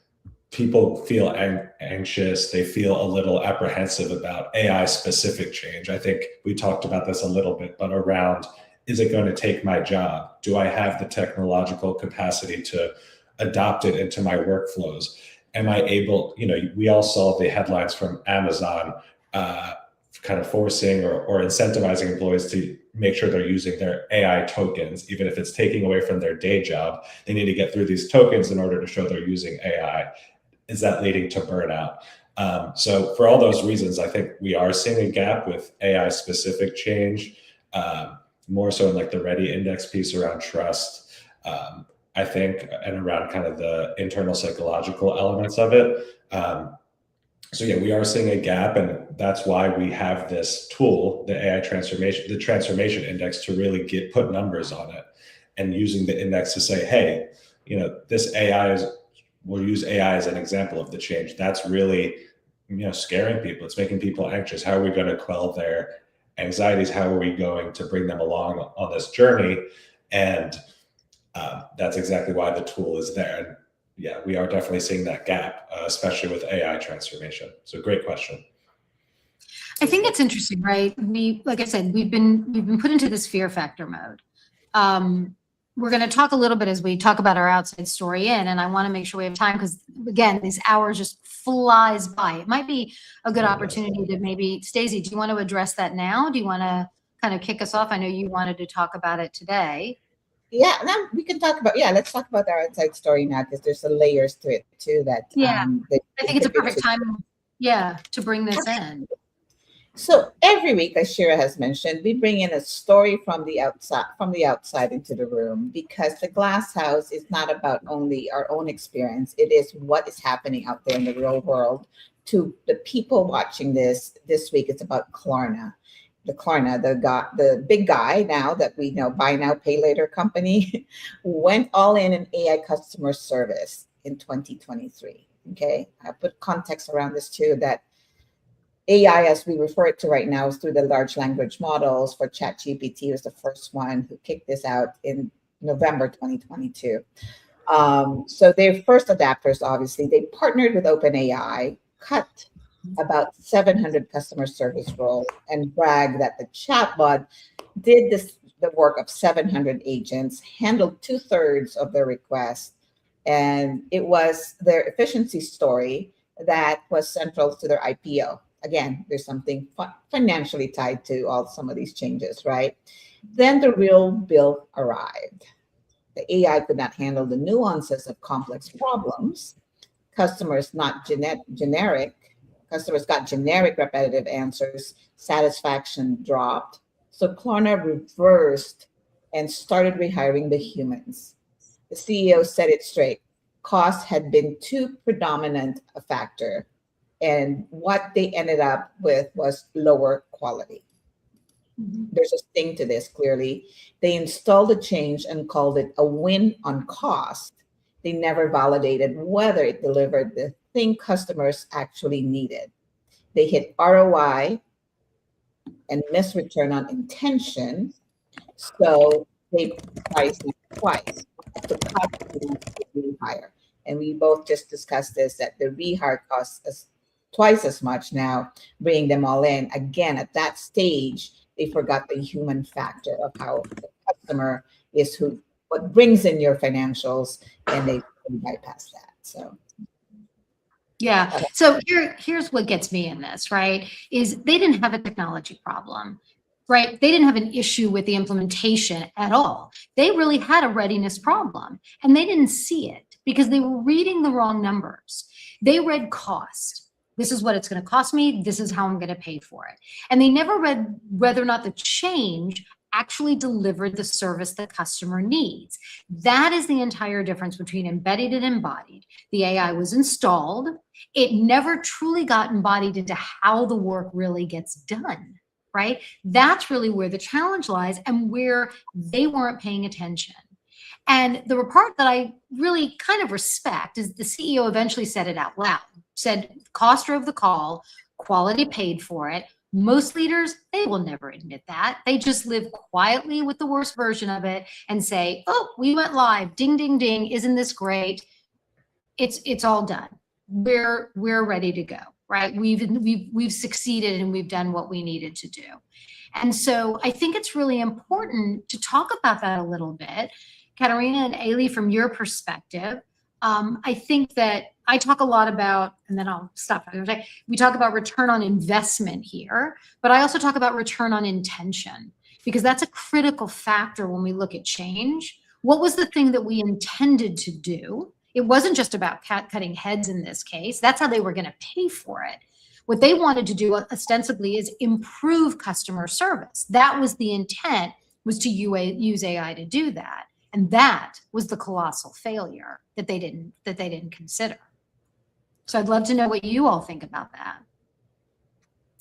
people feel anxious. They feel a little apprehensive about AI specific change. I think we talked about this a little bit, but around, is it going to take my job? Do I have the technological capacity to adopt it into my workflows? Am I able, we all saw the headlines from Amazon kind of forcing or incentivizing employees to make sure they're using their AI tokens, even if it's taking away from their day job. They need to get through these tokens in order to show they're using AI. Is that leading to burnout? So for all those reasons, I think we are seeing a gap with AI specific change. More so in like the Ready index piece around trust, I think, and around kind of the internal psychological elements of it. So yeah, we are seeing a gap, and that's why we have this tool, the transformation index, to really put numbers on it, and using the index to say, hey, this we'll use AI as an example of the change. That's really, scaring people. It's making people anxious. How are we going to quell their anxieties? How are we going to bring them along on this journey? And that's exactly why the tool is there. yeah, we are definitely seeing that gap, especially with AI transformation. So great question. I think it's interesting, right? Like I said, we've been put into this fear factor mode. We're going to talk a little bit as we talk about our outside story in, and I want to make sure we have time because again, these hours just flies by. It might be a good opportunity to maybe, Stacey, do you want to address that now? Do you want to kind of kick us off? I know you wanted to talk about it today. Yeah, now we can talk about, let's talk about our outside story now, because there's some layers to it too that I think it's a perfect time, to bring this in. So every week, as Shira has mentioned, we bring in a story from the outside into the room, because the glass house is not about only our own experience. It is what is happening out there in the real world. To the people watching this week, it's about Klarna. The big guy now that we know, buy now, pay later company, went all in AI customer service in 2023. Okay, I put context around this too, that AI, as we refer it to right now, is through the large language models. For ChatGPT was the first one who kicked this out in November 2022. So they're first adapters, obviously. They partnered with OpenAI, cut about 700 customer service roles, and bragged that the chatbot did the work of 700 agents, handled 2/3 of their requests, and it was their efficiency story that was central to their IPO. Again, there's something financially tied to some of these changes, right? Then the real bill arrived. The AI could not handle the nuances of complex problems. Customers got generic repetitive answers. Satisfaction dropped. So Klarna reversed and started rehiring the humans. The CEO said it straight. Cost had been too predominant a factor, and what they ended up with was lower quality. There's a sting to this, clearly. They installed a change and called it a win on cost. They never validated whether it delivered the thing customers actually needed. They hit ROI and missed return on intention, so they priced it twice. The cost was really higher. And we both just discussed this, that the rehire costs us twice as much now, bringing them all in. Again, at that stage, they forgot the human factor of how the customer is what brings in your financials, and they bypass that. So yeah. So here's what gets me in this, right? Is they didn't have a technology problem, right? They didn't have an issue with the implementation at all. They really had a readiness problem, and they didn't see it because they were reading the wrong numbers. They read cost. This is what it's going to cost me. This is how I'm going to pay for it. And they never read whether or not the change actually delivered the service the customer needs. That is the entire difference between embedded and embodied. The AI was installed. It never truly got embodied into how the work really gets done, right? That's really where the challenge lies and where they weren't paying attention. And the part that I really kind of respect is the CEO eventually said it out loud, said cost drove the call, quality paid for it. Most leaders, they will never admit that. They just live quietly with the worst version of it and say, oh, we went live, ding, ding, ding, isn't this great? It's all done. We're ready to go, right? We've succeeded and we've done what we needed to do. And so I think it's really important to talk about that a little bit. Katarina and Ailey, from your perspective, I think that I talk a lot about, and then I'll stop. We talk about return on investment here, but I also talk about return on intention, because that's a critical factor when we look at change. What was the thing that we intended to do? It wasn't just about cutting heads in this case. That's how they were going to pay for it. What they wanted to do ostensibly is improve customer service. That was the intent, was to use AI to do that. And that was the colossal failure that they didn't consider. So I'd love to know what you all think about that.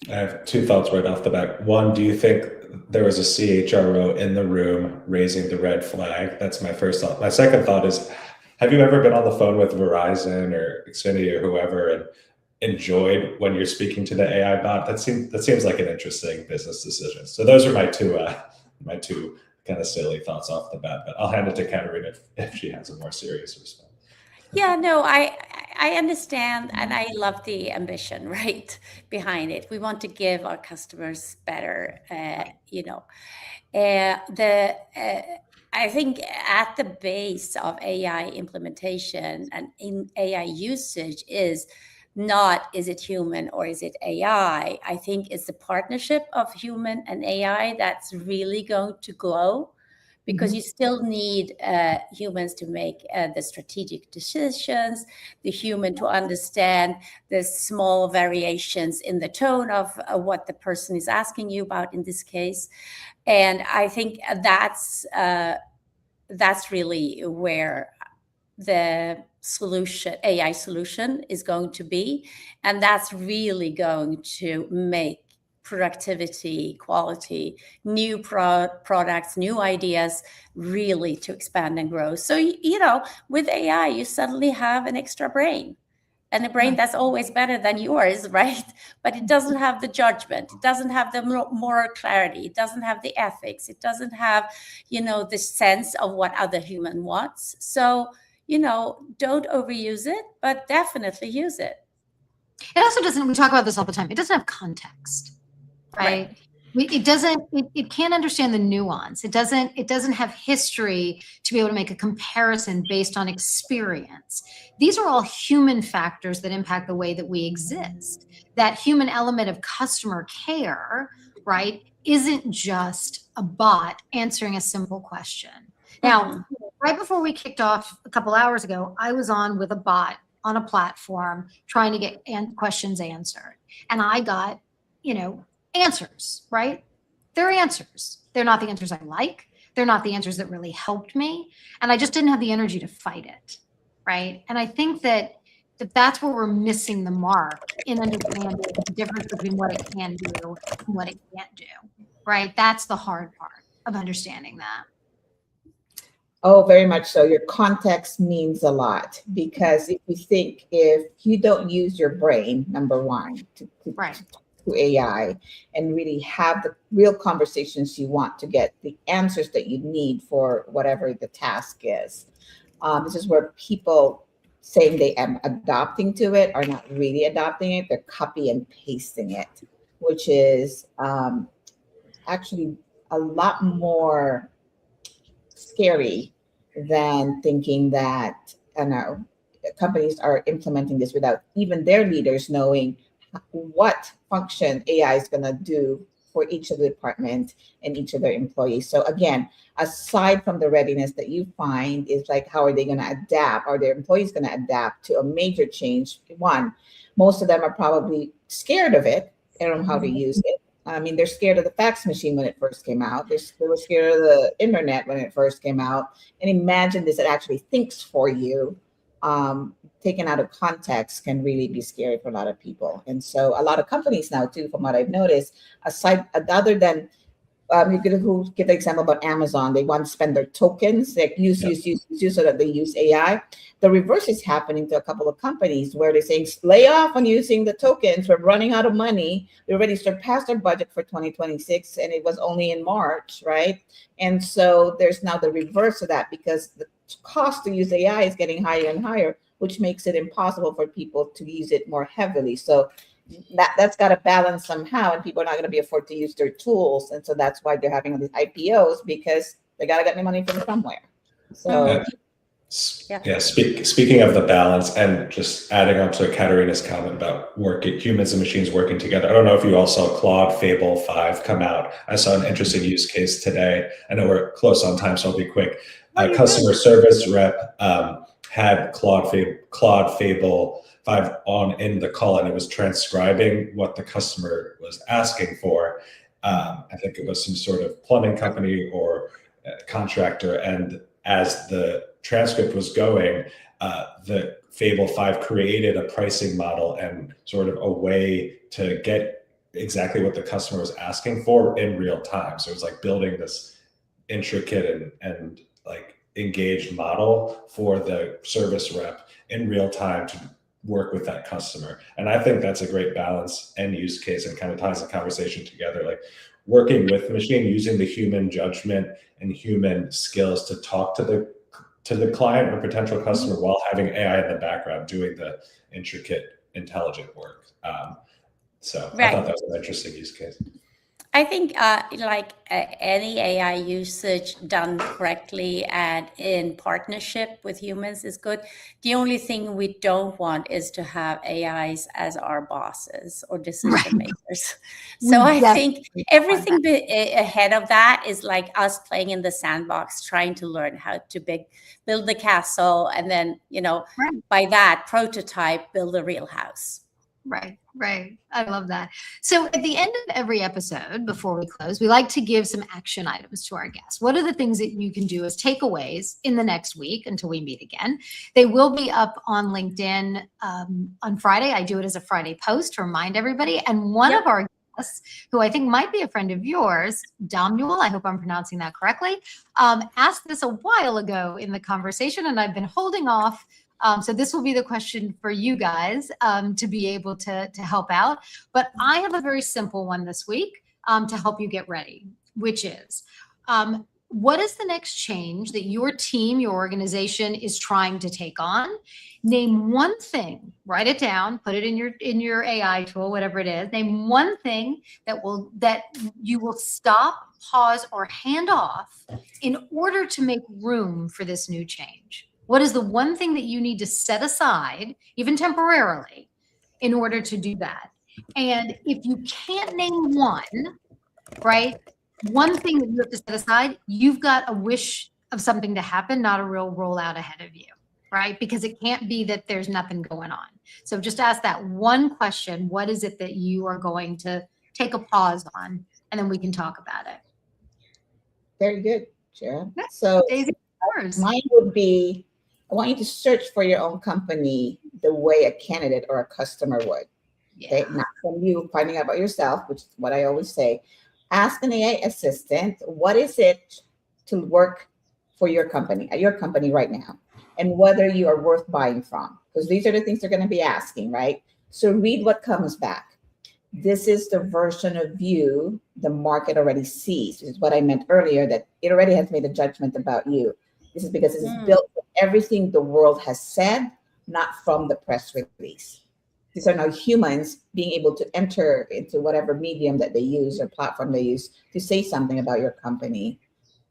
I have two thoughts right off the bat. One, do you think there was a CHRO in the room raising the red flag? That's my first thought. My second thought is, have you ever been on the phone with Verizon or Xfinity or whoever and enjoyed when you're speaking to the AI bot? That seems like an interesting business decision. So those are my two kind of silly thoughts off the bat, but I'll hand it to Katarina if she has a more serious response. Yeah, no, I understand, and I love the ambition, right, behind it. We want to give our customers better, you know. The I think at the base of AI implementation and in AI usage is not is it human or is it AI? I think it's the partnership of human and AI that's really going to grow, because you still need humans to make the strategic decisions, the human to understand the small variations in the tone of what the person is asking you about in this case. And I think that's really where the solution, AI solution, is going to be, and that's really going to make productivity, quality, new products, new ideas really to expand and grow. So you know, with AI, you suddenly have an extra brain. And a brain that's always better than yours, right? But it doesn't have the judgment. It doesn't have the moral clarity. It doesn't have the ethics. It doesn't have, you know, the sense of what other human wants. So, you know, don't overuse it, but definitely use it. It also doesn't, we talk about this all the time, it doesn't have context, right? It doesn't, it can't understand the nuance. It doesn't have history to be able to make a comparison based on experience. These are all human factors that impact the way that we exist. That human element of customer care, right, isn't just a bot answering a simple question. Now, right before we kicked off a couple hours ago, I was on with a bot on a platform trying to get questions answered. And I got, you know, answers, right? They're answers. They're not the answers I like. They're not the answers that really helped me. And I just didn't have the energy to fight it, right? And I think that's where we're missing the mark in understanding the difference between what it can do and what it can't do, right? That's the hard part of understanding that. Oh, very much so. Your context means a lot, because if you don't use your brain, number one, to AI and really have the real conversations you want to get the answers that you need for whatever the task is. This is where people saying they am adopting to it are not really adopting it. They're copy and pasting it, which is actually a lot more scary than thinking that companies are implementing this without even their leaders knowing what function AI is going to do for each of the department and each of their employees. So again, aside from the readiness that you find is like, how are they going to adapt? Are their employees going to adapt to a major change? One, most of them are probably scared of it. They don't know how to use it. I mean, they're scared of the fax machine when it first came out. They were scared of the internet when it first came out. And imagine this, it actually thinks for you. Taken out of context can really be scary for a lot of people. And so a lot of companies now too, from what I've noticed, other than you give the example about Amazon, they want to spend their tokens, like use so that they use AI. The reverse is happening to a couple of companies where they're saying, lay off on using the tokens. We're running out of money. We already surpassed our budget for 2026, and it was only in March, right? And so there's now the reverse of that, because the cost to use AI is getting higher and higher, which makes it impossible for people to use it more heavily. So that's got to balance somehow, and people are not going to be afford to use their tools. And so that's why they're having these IPOs, because they got to get the money from somewhere. So speaking of the balance, and just adding on to Katarina's comment about humans and machines working together. I don't know if you all saw Claude Fable 5 come out. I saw an interesting use case today. I know we're close on time, so I'll be quick. A customer service rep had Claude Fable 5 on in the call, and it was transcribing what the customer was asking for. I think it was some sort of plumbing company or contractor. And as the transcript was going, the Fable 5 created a pricing model and sort of a way to get exactly what the customer was asking for in real time. So it was like building this intricate and like engaged model for the service rep in real time to work with that customer. And I think that's a great balance and use case, and kind of ties the conversation together, like working with the machine, using the human judgment and human skills to talk to to the client or potential customer while having AI in the background doing the intricate, intelligent work. So I thought that was an interesting use case. I think any AI usage done correctly and in partnership with humans is good. The only thing we don't want is to have AIs as our bosses or decision makers. So I think everything ahead of that is like us playing in the sandbox, trying to learn how to build the castle, and then, by that prototype, build a real house. Right. I love that. So at the end of every episode, before we close, we like to give some action items to our guests. What are the things that you can do as takeaways in the next week until we meet again? They will be up on LinkedIn on Friday. I do it as a Friday post to remind everybody. And one of our guests, who I think might be a friend of yours, Damuel, I hope I'm pronouncing that correctly, asked this a while ago in the conversation, and I've been holding off. So this will be the question for you guys to be able to help out. But I have a very simple one this week to help you get ready, which is, what is the next change that your team, your organization is trying to take on? Name one thing, write it down, put it in your AI tool, whatever it is. Name one thing that you will stop, pause, or hand off in order to make room for this new change. What is the one thing that you need to set aside, even temporarily, in order to do that? And if you can't name one, right, one thing that you have to set aside, you've got a wish of something to happen, not a real rollout ahead of you, right? Because it can't be that there's nothing going on. So just ask that one question. What is it that you are going to take a pause on? And then we can talk about it. Very good, Shira. So Daisy, mine would be, I want you to search for your own company the way a candidate or a customer would. Okay, not from you finding out about yourself, which is what I always say. Ask an AI assistant, what is it to work for your company, at your company right now, and whether you are worth buying from, because these are the things they're going to be asking, right? So read what comes back. This is the version of you the market already sees. This is what I meant earlier, that it already has made a judgment about you. This is because it's built from everything the world has said, not from the press release. These are now humans being able to enter into whatever medium that they use or platform they use to say something about your company,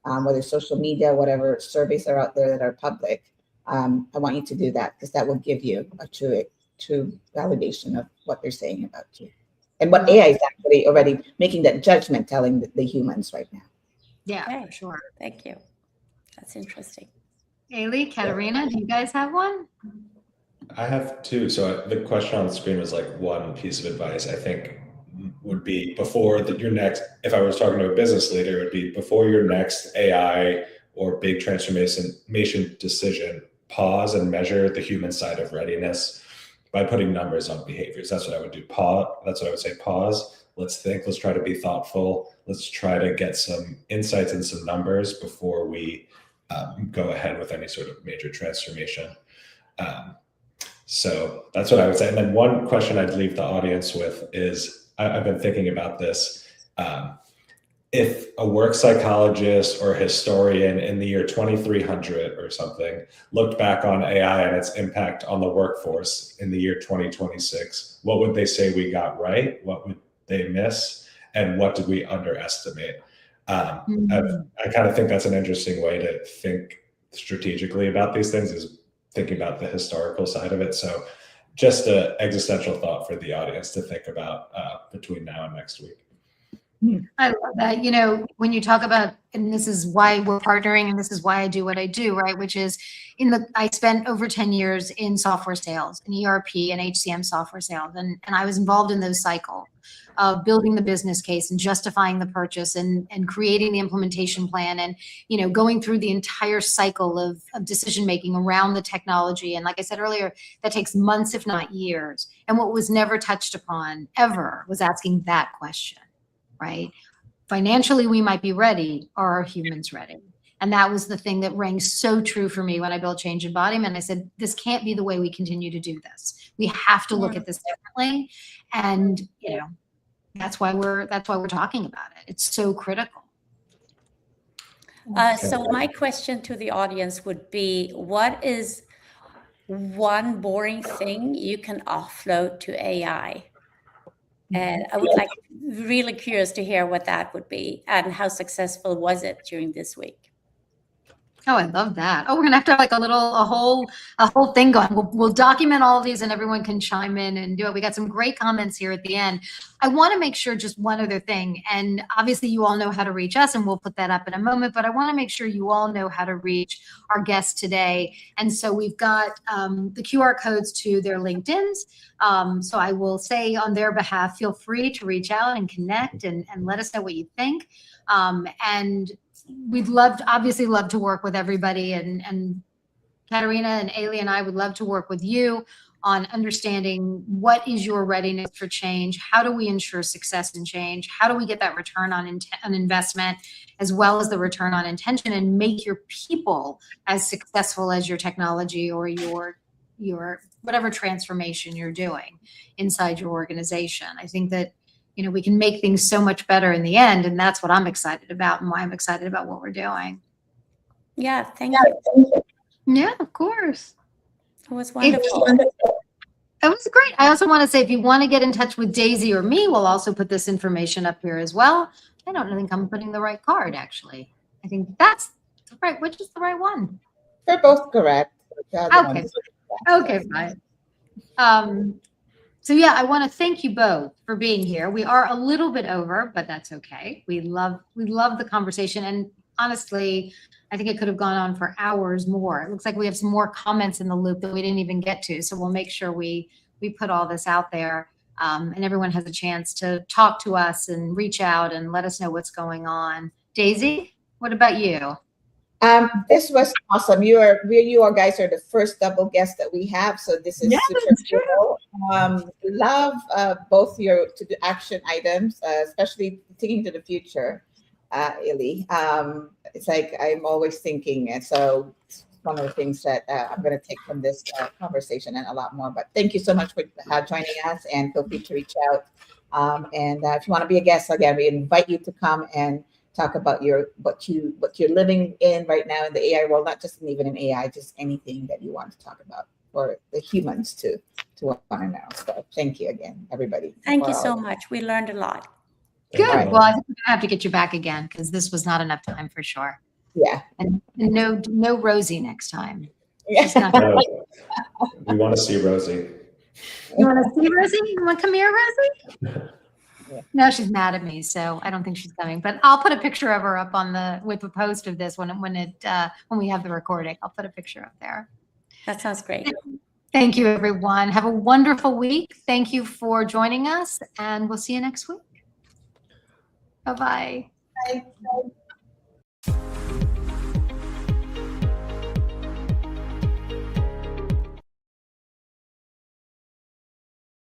whether social media, whatever surveys are out there that are public. I want you to do that because that will give you a true validation of what they're saying about you. And what AI is actually already making that judgment, telling the humans right now. Yeah, for sure. Thank you. That's interesting. Ailey, Katerina, do you guys have one? I have two. So the question on the screen was like one piece of advice I think would be before your next, if I was talking to a business leader, it would be before your next AI or big transformation decision, pause and measure the human side of readiness by putting numbers on behaviors. That's what I would do. That's what I would say. Pause. Let's think. Let's try to be thoughtful. Let's try to get some insights and some numbers before we go ahead with any sort of major transformation. So that's what I would say. And then one question I'd leave the audience with is, I've been thinking about this. If a work psychologist or historian in the year 2300 or something looked back on AI and its impact on the workforce in the year 2026, what would they say we got right? What would they miss? And what did we underestimate? I kind of think that's an interesting way to think strategically about these things, is thinking about the historical side of it. So just an existential thought for the audience to think about between now and next week. I love that. You know, when you talk about, and this is why we're partnering and this is why I do what I do, right? Which is I spent over 10 years in software sales, in ERP and HCM software sales. And I was involved in those cycles of building the business case and justifying the purchase and creating the implementation plan and, going through the entire cycle of decision-making around the technology. And like I said earlier, that takes months, if not years. And what was never touched upon ever was asking that question. Right? Financially, we might be ready. Are our humans ready? And that was the thing that rang so true for me when I built Change Embodiment. I said, this can't be the way we continue to do this. We have to look at this differently. And, that's why we're talking about it. It's so critical. So my question to the audience would be, what is one boring thing you can offload to AI? And I would like, really curious to hear what that would be and how successful was it during this week? Oh, I love that. Oh, we're gonna have to have like a whole thing going. We'll document all of these and everyone can chime in and do it. We got some great comments here at the end. I want to make sure just one other thing, and obviously you all know how to reach us and we'll put that up in a moment, but I want to make sure you all know how to reach our guests today. And so we've got the QR codes to their LinkedIns. So I will say on their behalf, feel free to reach out and connect and let us know what you think. And we'd obviously love to work with everybody, and Katerina and Ailey and I would love to work with you on understanding what is your readiness for change. How do we ensure success in change? How do we get that return on investment as well as the return on intention, and make your people as successful as your technology or your whatever transformation you're doing inside your organization? I think that we can make things so much better in the end. And that's what I'm excited about and why I'm excited about what we're doing. Yeah, thank you. Yeah, of course. It was wonderful. It was great. I also want to say, if you want to get in touch with Daisy or me, we'll also put this information up here as well. I don't think I'm putting the right card, actually. I think that's the right, which is the right one? They're both correct. Okay. Okay, fine. So yeah, I want to thank you both for being here. We are a little bit over, but that's okay. We love the conversation, and honestly, I think it could have gone on for hours more. It looks like we have some more comments in the loop that we didn't even get to, so we'll make sure we put all this out there, and everyone has a chance to talk to us and reach out and let us know what's going on. Daisy, what about you? This was awesome. You guys are the first double guest that we have, so this is super cool. Love both your to-do action items, especially thinking to the future, Illy. It's like I'm always thinking, and so it's one of the things that I'm going to take from this conversation, and a lot more. But thank you so much for joining us, and feel free to reach out. And if you want to be a guest again, we invite you to come and talk about what you're living in right now in the AI world, not just even in AI, just anything that you want to talk about for the humans to want to know. So thank you again, everybody. Thank you so much. We learned a lot. Good. Right. Well, I think we're gonna have to get you back again, because this was not enough time for sure. Yeah. And no Rosie next time. Yeah. We want to see Rosie. You want to see Rosie? You want to come here, Rosie? Yeah. No, she's mad at me, so I don't think she's coming. But I'll put a picture of her up with the post of this when we have the recording. I'll put a picture up there. That sounds great. Thank you, everyone. Have a wonderful week. Thank you for joining us, and we'll see you next week. Bye-bye. Bye.